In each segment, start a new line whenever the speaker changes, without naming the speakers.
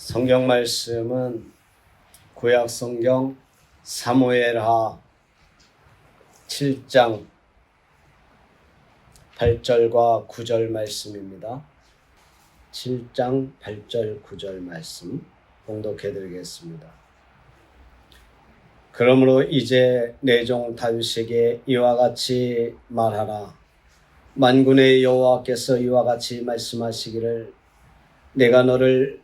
성경 말씀은 구약 성경 사무엘하 7장 8절과 9절 말씀입니다. 7장 8절 9절 말씀 봉독해 드리겠습니다. 그러므로 이제 내 종 다윗에게 이와 같이 말하라. 만군의 여호와께서 이와 같이 말씀하시기를 내가 너를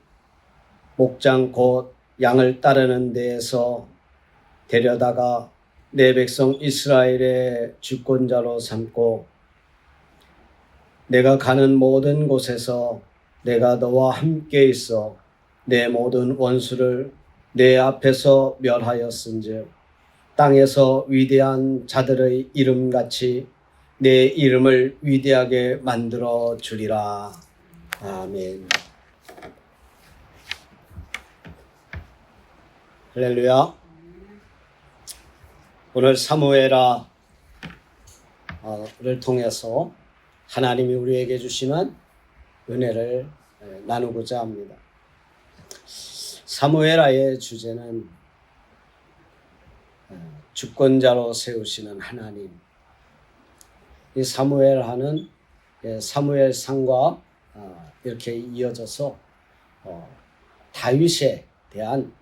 목장 곧 양을 따르는 데에서 데려다가 내 백성 이스라엘의 주권자로 삼고 내가 가는 모든 곳에서 내가 너와 함께 있어 내 모든 원수를 내 앞에서 멸하였은즉 땅에서 위대한 자들의 이름같이 내 이름을 위대하게 만들어 주리라. 아멘. 할렐루야. 오늘 사무엘하를 통해서 하나님이 우리에게 주시는 은혜를 나누고자 합니다. 사무엘하의 주제는 주권자로 세우시는 하나님. 이 사무엘하는 사무엘상과 이렇게 이어져서 다윗에 대한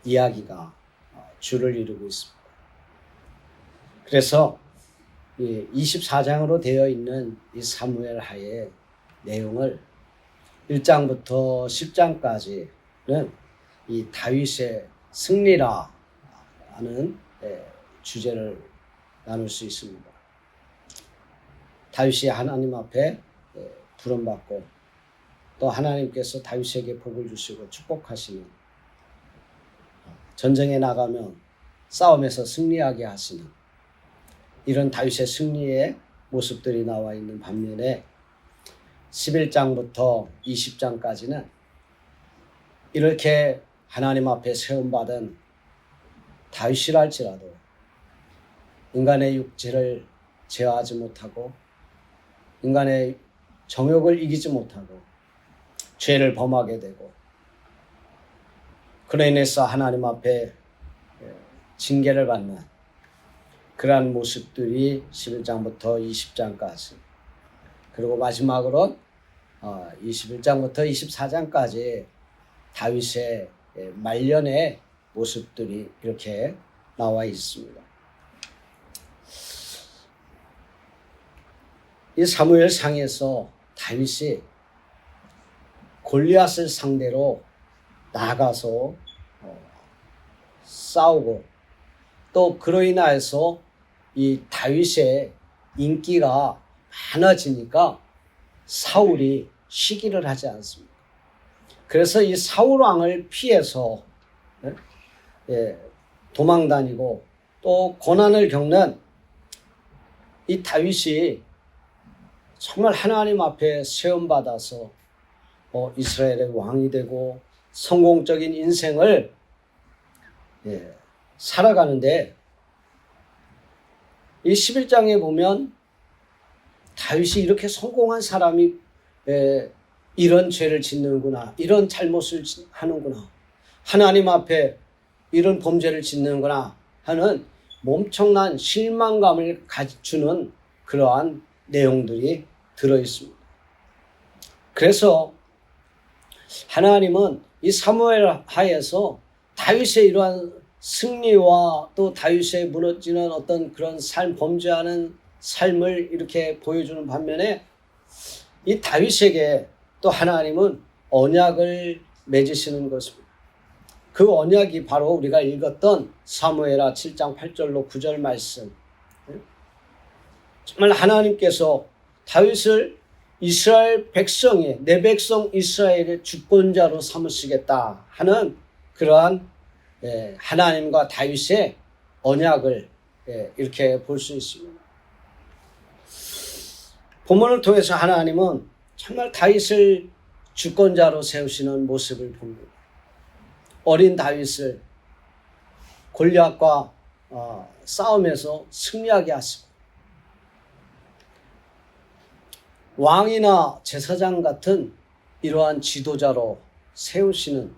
이야기가 주를 이루고 있습니다. 그래서 24장으로 되어 있는 이 사무엘하의 내용을 1장부터 10장까지는 이 다윗의 승리라는 주제를 나눌 수 있습니다. 다윗이 하나님 앞에 부름받고 또 하나님께서 다윗에게 복을 주시고 축복하시는, 전쟁에 나가면 싸움에서 승리하게 하시는 이런 다윗의 승리의 모습들이 나와 있는 반면에 11장부터 20장까지는 이렇게 하나님 앞에 세움받은 다윗이랄지라도 인간의 육체를 제어하지 못하고 인간의 정욕을 이기지 못하고 죄를 범하게 되고 그로 인해서 하나님 앞에 징계를 받는 그러한 모습들이 11장부터 20장까지, 그리고 마지막으로 21장부터 24장까지 다윗의 말년의 모습들이 이렇게 나와 있습니다. 이 사무엘상에서 다윗이 골리앗을 상대로 나가서 싸우고 또 그로 인하여서 이 다윗의 인기가 많아지니까 사울이 시기를 하지 않습니다. 그래서 이 사울 왕을 피해서 도망다니고 또 고난을 겪는 이 다윗이 정말 하나님 앞에 세움받아서 이스라엘의 왕이 되고 성공적인 인생을 살아가는데, 이 11장에 보면 다윗이 이렇게 성공한 사람이 이런 죄를 짓는구나, 이런 잘못을 하는구나, 하나님 앞에 이런 범죄를 짓는구나 하는 엄청난 실망감을 주는 그러한 내용들이 들어있습니다. 그래서 하나님은 이 사무엘하에서 다윗의 이러한 승리와 또 다윗의 무너지는 어떤 그런 범죄하는 삶을 이렇게 보여주는 반면에 이 다윗에게 또 하나님은 언약을 맺으시는 것입니다. 그 언약이 바로 우리가 읽었던 사무엘하 7장 8절로 9절 말씀. 정말 하나님께서 다윗을 이스라엘 백성의, 내 백성 이스라엘의 주권자로 삼으시겠다 하는 그러한 하나님과 다윗의 언약을 이렇게 볼 수 있습니다. 본문을 통해서 하나님은 정말 다윗을 주권자로 세우시는 모습을 봅니다. 어린 다윗을 골리앗과 싸움에서 승리하게 하시고 왕이나 제사장 같은 이러한 지도자로 세우시는,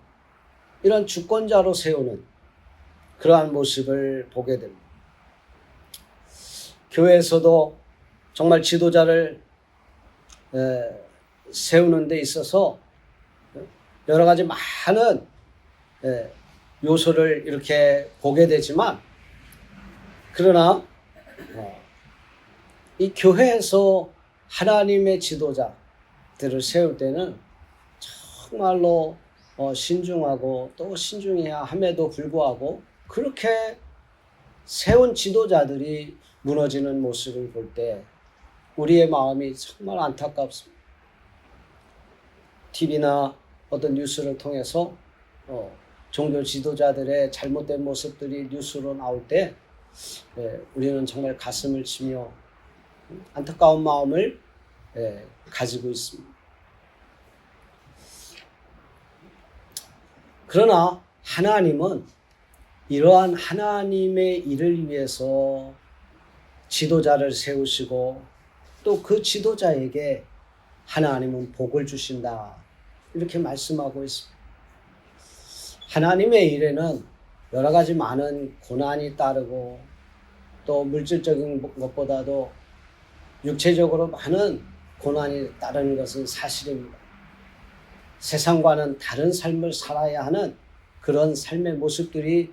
이런 주권자로 세우는 그러한 모습을 보게 됩니다. 교회에서도 정말 지도자를 세우는 데 있어서 여러 가지 많은 요소를 이렇게 보게 되지만, 그러나 이 교회에서 하나님의 지도자들을 세울 때는 정말로 신중하고 또 신중해야 함에도 불구하고 그렇게 세운 지도자들이 무너지는 모습을 볼 때 우리의 마음이 정말 안타깝습니다. TV나 어떤 뉴스를 통해서 종교 지도자들의 잘못된 모습들이 뉴스로 나올 때 우리는 정말 가슴을 치며 안타까운 마음을 가지고 있습니다. 그러나 하나님은 이러한 하나님의 일을 위해서 지도자를 세우시고 또 그 지도자에게 하나님은 복을 주신다, 이렇게 말씀하고 있습니다. 하나님의 일에는 여러 가지 많은 고난이 따르고 또 물질적인 것보다도 육체적으로 많은 고난이 따르는 것은 사실입니다. 세상과는 다른 삶을 살아야 하는 그런 삶의 모습들이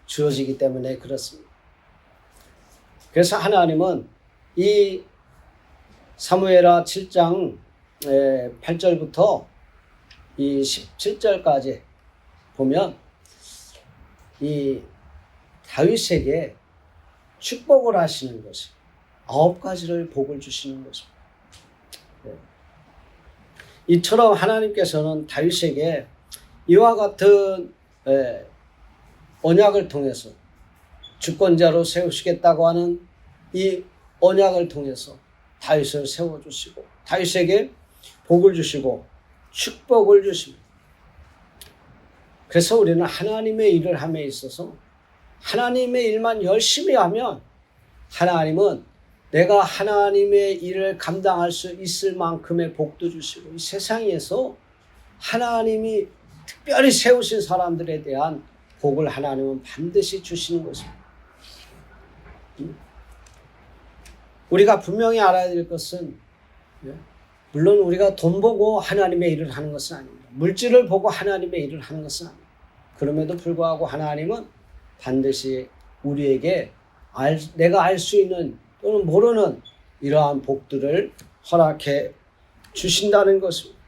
주어지기 때문에 그렇습니다. 그래서 하나님은 이 사무엘하 7장 8절부터 이 17절까지 보면 이 다윗에게 축복을 하시는 것이 9가지를 복을 주시는 것입니다. 이처럼 하나님께서는 다윗에게 이와 같은 언약을 통해서 주권자로 세우시겠다고 하는 이 언약을 통해서 다윗을 세워주시고 다윗에게 복을 주시고 축복을 주십니다. 그래서 우리는 하나님의 일을 함에 있어서 하나님의 일만 열심히 하면 하나님은 내가 하나님의 일을 감당할 수 있을 만큼의 복도 주시고 이 세상에서 하나님이 특별히 세우신 사람들에 대한 복을 하나님은 반드시 주시는 것입니다. 우리가 분명히 알아야 될 것은 물론 우리가 돈 보고 하나님의 일을 하는 것은 아닙니다. 물질을 보고 하나님의 일을 하는 것은 아닙니다. 그럼에도 불구하고 하나님은 반드시 우리에게 내가 알 수 있는 또는 모르는 이러한 복들을 허락해 주신다는 것입니다.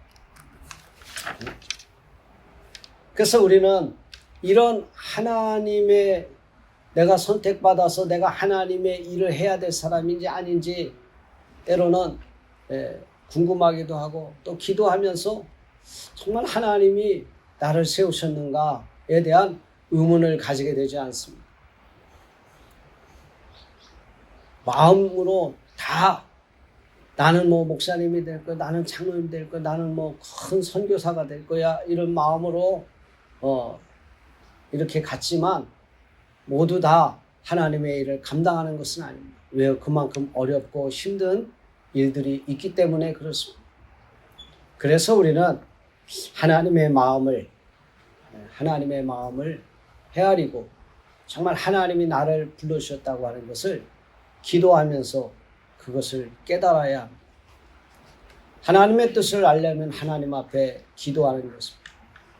그래서 우리는 이런 하나님의 내가 선택받아서 내가 하나님의 일을 해야 될 사람인지 아닌지 때로는 궁금하기도 하고 또 기도하면서 정말 하나님이 나를 세우셨는가에 대한 의문을 가지게 되지 않습니다. 마음으로 다 나는 뭐 목사님이 될 거야, 나는 장로님 될 거야, 나는 뭐 큰 선교사가 될 거야, 이런 마음으로 이렇게 갔지만 모두 다 하나님의 일을 감당하는 것은 아닙니다. 왜? 그만큼 어렵고 힘든 일들이 있기 때문에 그렇습니다. 그래서 우리는 하나님의 마음을 헤아리고 정말 하나님이 나를 불러주셨다고 하는 것을 기도하면서 그것을 깨달아야 합니다. 하나님의 뜻을 알려면 하나님 앞에 기도하는 것입니다.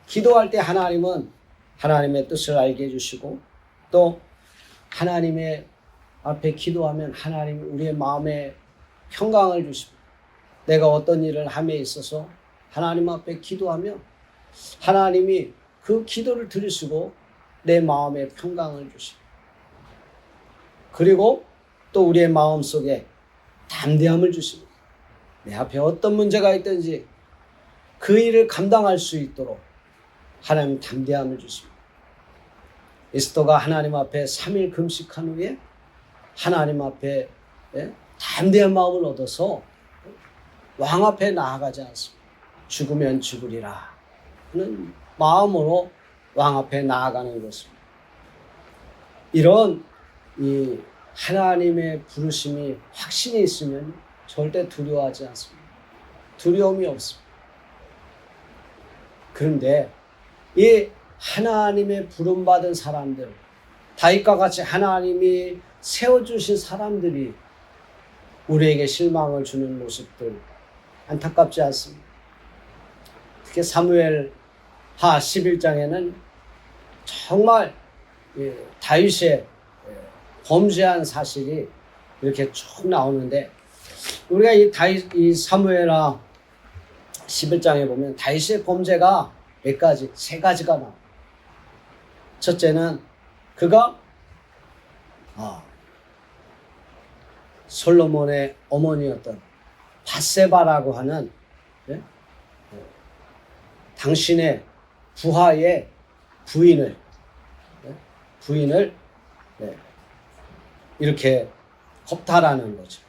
기도할 때 하나님은 하나님의 뜻을 알게 해주시고 또 하나님의 앞에 기도하면 하나님이 우리의 마음에 평강을 주십니다. 내가 어떤 일을 함에 있어서 하나님 앞에 기도하면 하나님이 그 기도를 들으시고 내 마음에 평강을 주십니다. 그리고 또 우리의 마음속에 담대함을 주십니다. 내 앞에 어떤 문제가 있든지 그 일을 감당할 수 있도록 하나님 담대함을 주십니다. 에스더가 하나님 앞에 3일 금식한 후에 하나님 앞에 담대한 마음을 얻어서 왕 앞에 나아가지 않습니다. 죽으면 죽으리라 하는 마음으로 왕 앞에 나아가는 것입니다. 이런 이 하나님의 부르심이 확신이 있으면 절대 두려워하지 않습니다. 두려움이 없습니다. 그런데 이 하나님의 부름받은 사람들, 다윗과 같이 하나님이 세워주신 사람들이 우리에게 실망을 주는 모습들 안타깝지 않습니다. 특히 사무엘하 11장에는 정말 다윗의 범죄한 사실이 이렇게 쭉 나오는데, 우리가 이 사무엘하 11장에 보면 다윗의 범죄가 몇 가지? 세 가지가 나와요. 첫째는 그가 솔로몬의 어머니였던 밧세바라고 하는 당신의 부하의 부인을 이렇게 겁탈하는 거죠.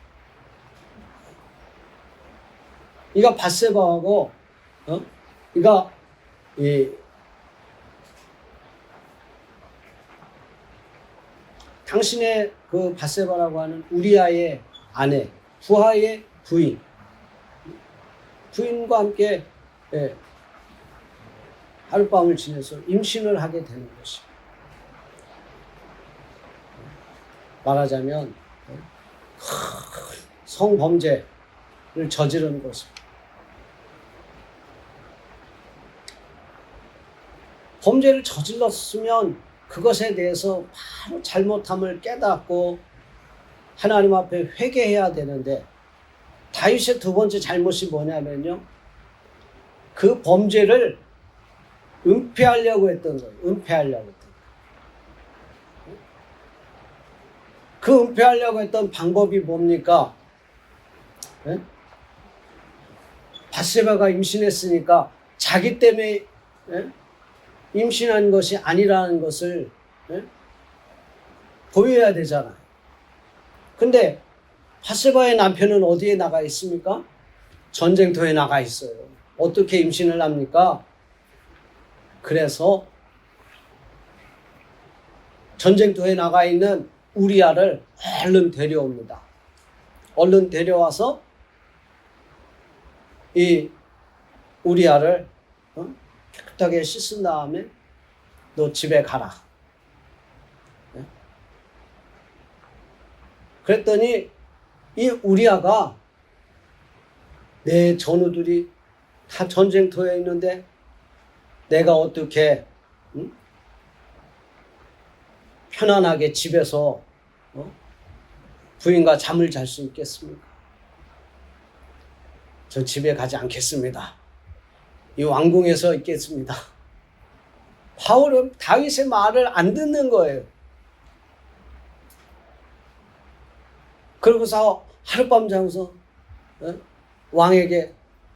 이가 밧세바하고 이가 당신의 그 밧세바라고 하는 우리아의 아내, 부하의 부인과 함께 하룻밤을 지내서 임신을 하게 되는 것입니다. 말하자면 성범죄를 저지른 것입니다. 범죄를 저질렀으면 그것에 대해서 바로 잘못함을 깨닫고 하나님 앞에 회개해야 되는데, 다윗의 두 번째 잘못이 뭐냐면요, 그 범죄를 은폐하려고 했던 거예요. 그 은폐하려고 했던 방법이 뭡니까? 밧세바가 임신했으니까 자기 때문에 임신한 것이 아니라는 것을 보여야 되잖아요. 근데 밧세바의 남편은 어디에 나가 있습니까? 전쟁터에 나가 있어요. 어떻게 임신을 합니까? 그래서 전쟁터에 나가 있는 우리아를 얼른 데려옵니다. 얼른 데려와서 이 우리아를 깨끗하게 씻은 다음에 너 집에 가라. 그랬더니 이 우리아가 내 전우들이 다 전쟁터에 있는데 내가 어떻게 편안하게 집에서 부인과 잠을 잘 수 있겠습니까? 저 집에 가지 않겠습니다. 이 왕궁에서 있겠습니다. 바울은 다윗의 말을 안 듣는 거예요. 그러고서 하룻밤 자고서 왕에게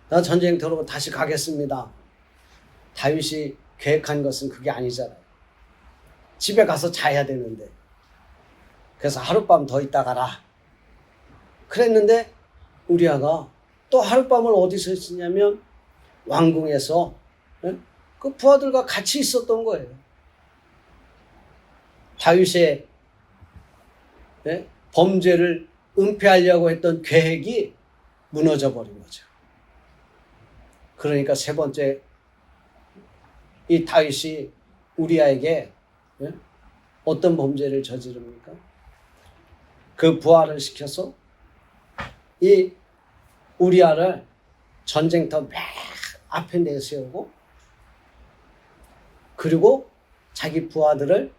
나 전쟁터로 다시 가겠습니다. 다윗이 계획한 것은 그게 아니잖아요. 집에 가서 자야 되는데. 그래서 하룻밤 더 있다 가라. 그랬는데 우리아가 또 하룻밤을 어디서 있었냐면 왕궁에서 그 부하들과 같이 있었던 거예요. 다윗의 범죄를 은폐하려고 했던 계획이 무너져 버린 거죠. 그러니까 세 번째, 이 다윗이 우리아에게 어떤 범죄를 저지릅니까? 그 부하를 시켜서 이 우리아를 전쟁터 맨 앞에 내세우고, 그리고 자기 부하들을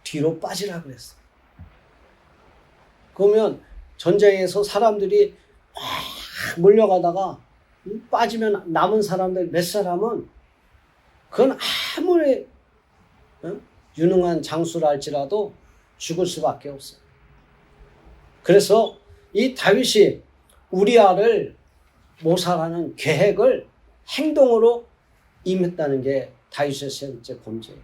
뒤로 빠지라 그랬어요. 그러면 전쟁에서 사람들이 막 몰려가다가 빠지면 남은 사람들 몇 사람은 그건 아무리 유능한 장수라 할지라도 죽을 수밖에 없어요. 그래서 이 다윗이 우리아를 모살하는 계획을 행동으로 임했다는 게 다윗의 세 번째 범죄예요.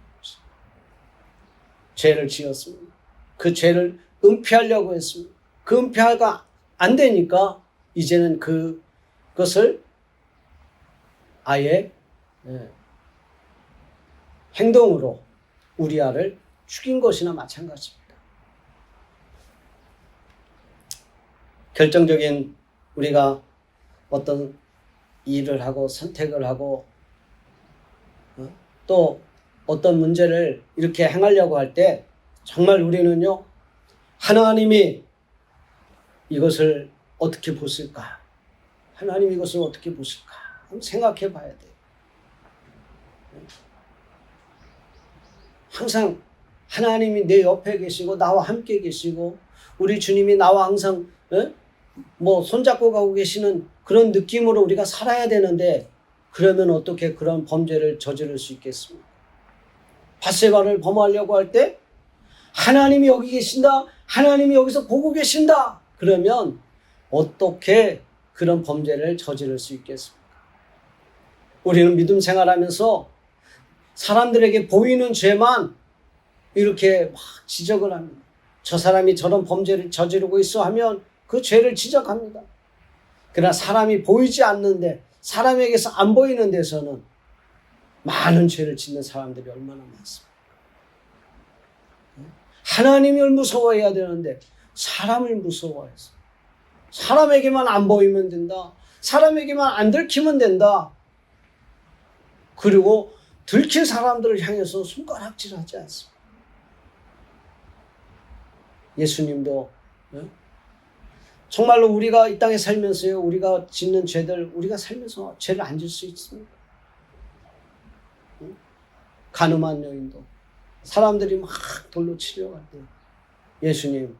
죄를 지었습니다. 그 죄를 은폐하려고 했습니다. 그 은폐가 안 되니까 이제는 그것을 아예 행동으로 우리아를 죽인 것이나 마찬가지입니다. 결정적인 우리가 어떤 일을 하고 선택을 하고 또 어떤 문제를 이렇게 행하려고 할 때 정말 우리는요, 하나님이 이것을 어떻게 보실까? 하나님 이것을 어떻게 보실까? 한번 생각해 봐야 돼요. 항상 하나님이 내 옆에 계시고 나와 함께 계시고 우리 주님이 나와 항상 손잡고 가고 계시는 그런 느낌으로 우리가 살아야 되는데, 그러면 어떻게 그런 범죄를 저지를 수 있겠습니까? 밧세바를 범하려고 할 때 하나님이 여기 계신다, 하나님이 여기서 보고 계신다, 그러면 어떻게 그런 범죄를 저지를 수 있겠습니까? 우리는 믿음 생활하면서 사람들에게 보이는 죄만 이렇게 막 지적을 합니다. 저 사람이 저런 범죄를 저지르고 있어 하면 그 죄를 지적합니다. 그러나 사람이 보이지 않는데, 사람에게서 안 보이는 데서는 많은 죄를 짓는 사람들이 얼마나 많습니까? 하나님을 무서워해야 되는데 사람을 무서워해서, 사람에게만 안 보이면 된다, 사람에게만 안 들키면 된다, 그리고 들킨 사람들을 향해서 손가락질하지 않습니다. 예수님도 정말로 우리가 이 땅에 살면서요, 우리가 짓는 죄들, 우리가 살면서 죄를 안 질 수 있습니까? 가늠한 여인도 사람들이 막 돌로 치려고 할 때 예수님,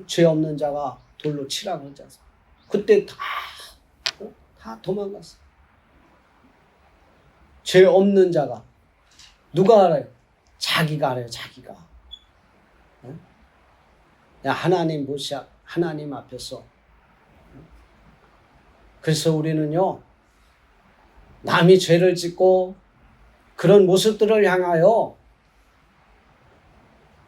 죄 없는 자가 돌로 치라고 하지 않습니까? 그때 다 도망갔어요. 죄 없는 자가, 누가 알아요? 자기가 알아요, 자기가. 야, 하나님 보시야, 하나님 앞에서. 그래서 우리는요, 남이 죄를 짓고 그런 모습들을 향하여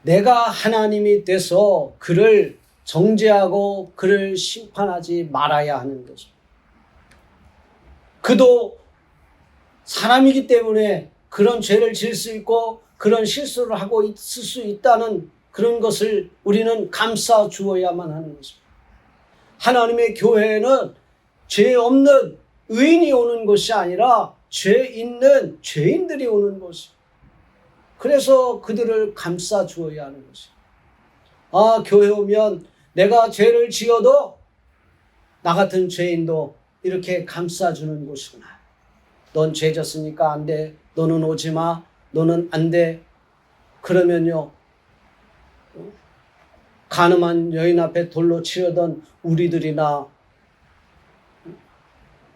내가 하나님이 돼서 그를 정죄하고 그를 심판하지 말아야 하는 것입니다. 그도 사람이기 때문에 그런 죄를 지을 수 있고 그런 실수를 하고 있을 수 있다는 그런 것을 우리는 감싸 주어야만 하는 것입니다. 하나님의 교회에는 죄 없는 의인이 오는 것이 아니라 죄 있는 죄인들이 오는 것입니다. 그래서 그들을 감싸 주어야 하는 것입니다. 아, 교회 오면 내가 죄를 지어도 나 같은 죄인도 이렇게 감싸주는 곳이구나. 넌 죄 졌으니까 안 돼. 너는 오지 마. 너는 안 돼. 그러면요, 가늠한 여인 앞에 돌로 치려던 우리들이나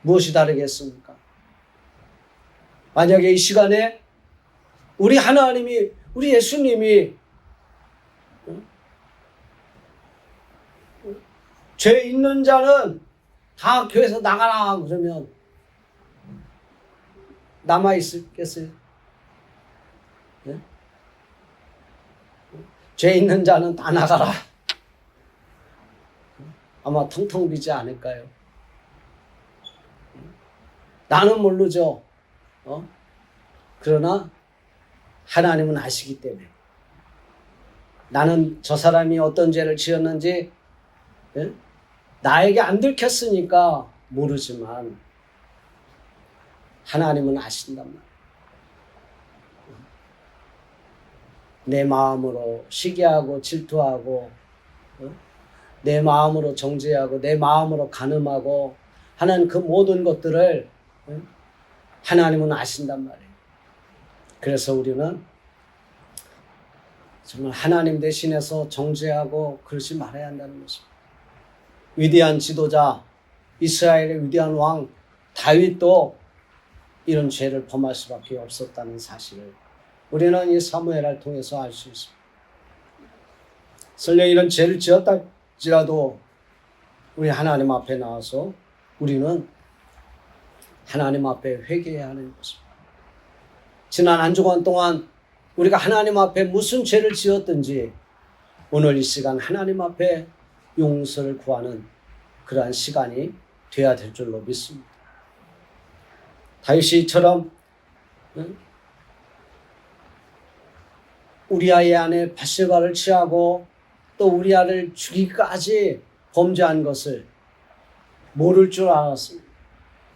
무엇이 다르겠습니까? 만약에 이 시간에 우리 하나님이, 우리 예수님이 죄 있는 자는 다 교회에서 나가라 그러면 남아있겠어요? 네? 죄 있는 자는 다 나가라. 아마 텅텅 비지 않을까요? 나는 모르죠. 그러나 하나님은 아시기 때문에, 나는 저 사람이 어떤 죄를 지었는지 나에게 안 들켰으니까 모르지만 하나님은 아신단 말이에요. 내 마음으로 시기하고 질투하고 내 마음으로 정죄하고 내 마음으로 간음하고 하는 그 모든 것들을 하나님은 아신단 말이에요. 그래서 우리는 정말 하나님 대신해서 정죄하고 그러지 말아야 한다는 것입니다. 위대한 지도자, 이스라엘의 위대한 왕 다윗도 이런 죄를 범할 수밖에 없었다는 사실을 우리는 이 사무엘을 통해서 알 수 있습니다. 설령 이런 죄를 지었다 할지라도 우리 하나님 앞에 나와서 우리는 하나님 앞에 회개해야 하는 것입니다. 지난 한 주간 동안 우리가 하나님 앞에 무슨 죄를 지었든지 오늘 이 시간 하나님 앞에 용서를 구하는 그러한 시간이 되어야 될 줄로 믿습니다. 다윗이처럼 우리아의 아내 밧세바를 취하고 또 우리아를 죽이기까지 범죄한 것을 모를 줄 알았습니다.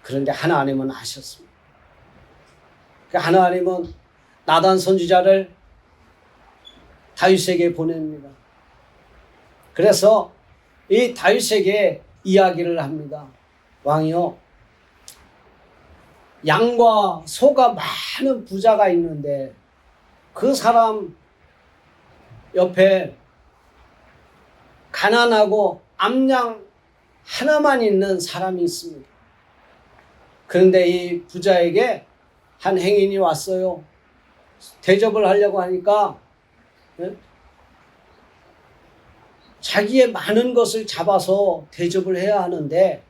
그런데 하나님은 아셨습니다. 하나님은 나단 선지자를 다윗에게 보냅니다. 그래서 이 다윗에게 이야기를 합니다. 왕이요, 양과 소가 많은 부자가 있는데 그 사람 옆에 가난하고 암양 하나만 있는 사람이 있습니다. 그런데 이 부자에게 한 행인이 왔어요. 대접을 하려고 하니까 자기의 많은 것을 잡아서 대접을 해야 하는데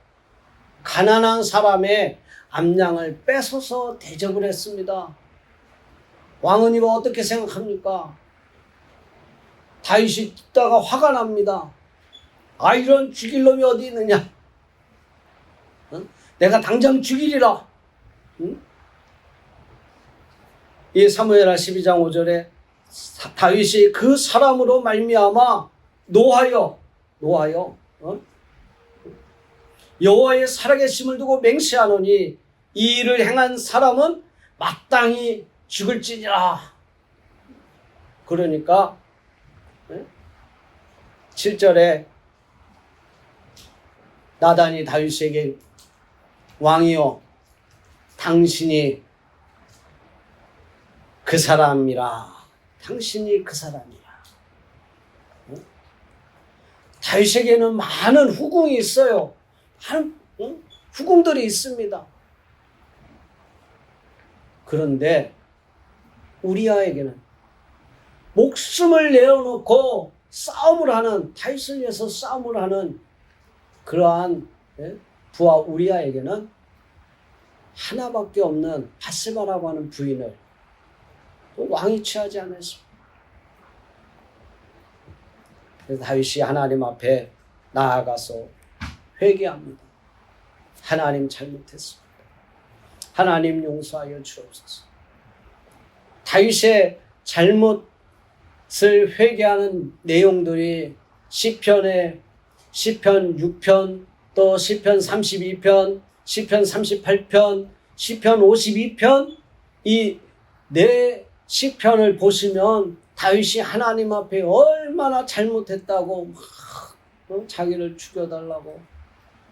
가난한 사람의 암양을 뺏어서 대접을 했습니다. 왕은 이거 어떻게 생각합니까? 다윗이 듣다가 화가 납니다. 아, 이런 죽일 놈이 어디 있느냐? 내가 당장 죽이리라. 이 사무엘하 12장 5절에 다윗이 그 사람으로 말미암아 노하여 여호와의 살아계심을 두고 맹세하노니 이 일을 행한 사람은 마땅히 죽을지니라. 그러니까 7절에 나단이 다윗에게 왕이여, 당신이 그 사람이라. 당신이 그 사람이라. 다윗에게는 많은 후궁이 있어요. 많은 후궁들이 있습니다. 그런데 우리아에게는 목숨을 내어놓고 싸움을 하는, 다윗을 위해서 싸움을 하는 그러한 부하 우리아에게는 하나밖에 없는 바세바라고 하는 부인을 왕이 취하지 않았습니다. 그래서 다윗이 하나님 앞에 나아가서 회개합니다. 하나님 잘못했습니다. 하나님 용서하여 주옵소서. 다윗의 잘못을 회개하는 내용들이 시편 6편, 또 시편 32편, 시편 38편, 시편 52편, 이 네 시편을 보시면 다윗이 하나님 앞에 얼마나 잘못했다고 막 자기를 죽여달라고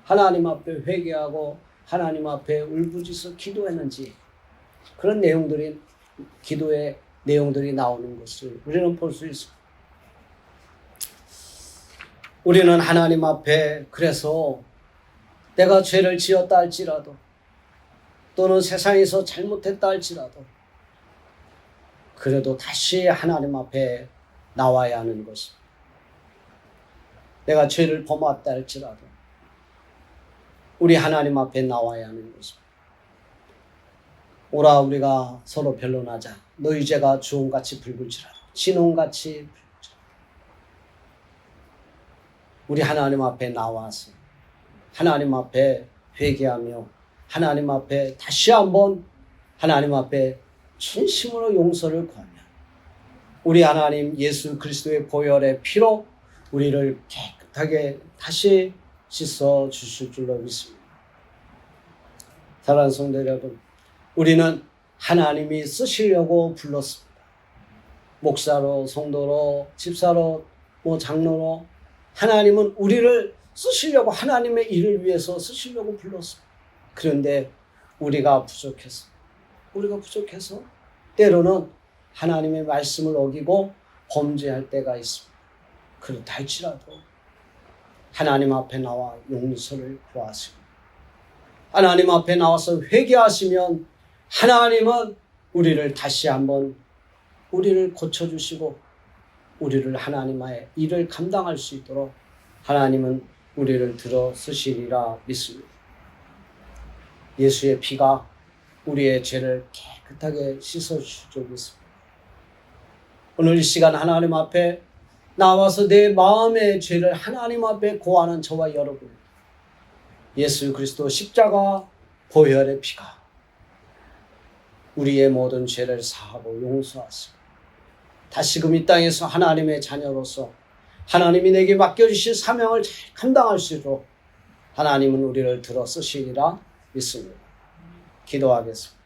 하나님 앞에 회개하고 하나님 앞에 울부짖어 기도했는지, 그런 내용들이, 기도의 내용들이 나오는 것을 우리는 볼 수 있습니다. 우리는 하나님 앞에, 그래서 내가 죄를 지었다 할지라도, 또는 세상에서 잘못했다 할지라도, 그래도 다시 하나님 앞에 나와야 하는 것입니다. 내가 죄를 범했다 할지라도 우리 하나님 앞에 나와야 하는 것입니다. 오라, 우리가 서로 변론하자. 너희 죄가 주홍같이 붉을지라도 진홍같이 붉을지라도 우리 하나님 앞에 나와서 하나님 앞에 회개하며 하나님 앞에 다시 한번 하나님 앞에 진심으로 용서를 구하며 우리 하나님 예수 그리스도의 보혈의 피로 우리를 깨끗하게 다시 씻어 주실 줄로 믿습니다. 사랑하는 성도 여러분, 우리는 하나님이 쓰시려고 불렀습니다. 목사로, 성도로, 집사로, 장로로 하나님은 우리를 쓰시려고, 하나님의 일을 위해서 쓰시려고 불렀습니다. 그런데 우리가 부족해서 때로는 하나님의 말씀을 어기고 범죄할 때가 있습니다. 그렇다 할지라도 하나님 앞에 나와 용서를 구하시고 하나님 앞에 나와서 회개하시면 하나님은 우리를 다시 한번 우리를 고쳐주시고 우리를 하나님의 일을 감당할 수 있도록 하나님은 우리를 들어 쓰시리라 믿습니다. 예수의 피가 우리의 죄를 깨끗하게 씻어주실 줄 믿습니다. 오늘 이 시간 하나님 앞에 나와서 내 마음의 죄를 하나님 앞에 고하는 저와 여러분, 예수 그리스도 십자가 보혈의 피가 우리의 모든 죄를 사하고 용서하시고 다시금 이 땅에서 하나님의 자녀로서 하나님이 내게 맡겨주신 사명을 잘 감당할 수 있도록 하나님은 우리를 들어 쓰시리라 믿습니다. 기도하겠습니다.